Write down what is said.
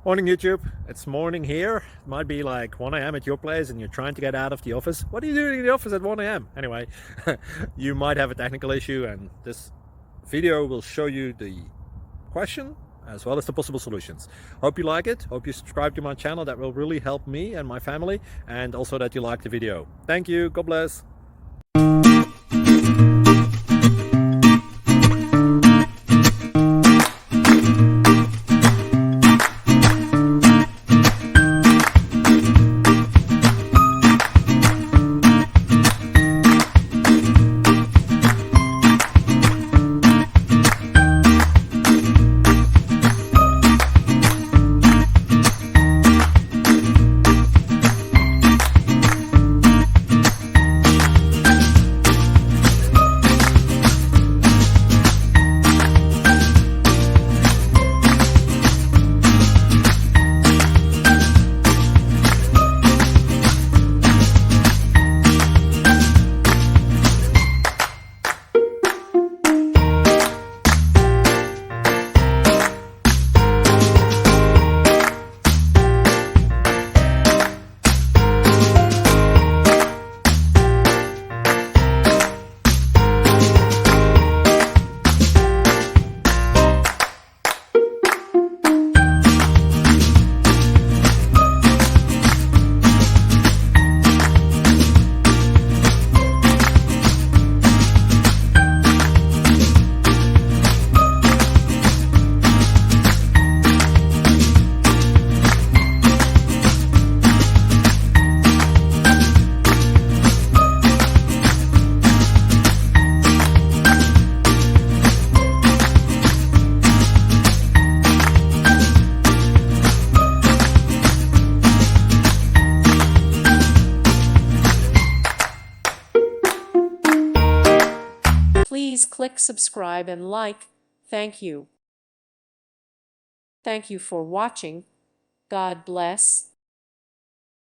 Morning YouTube, it's morning here. It might be like 1 a.m. at your place and you're trying to get out of the office. What are you doing in the office at 1 a.m.? Anyway, you might have a technical issue and this video will show you the question as well as the possible solutions. Hope you like it, hope you subscribe to my channel. That will really help me and my family, and also that you like the video. Thank you, God bless. Please click subscribe and like. Thank you. Thank you for watching. God bless.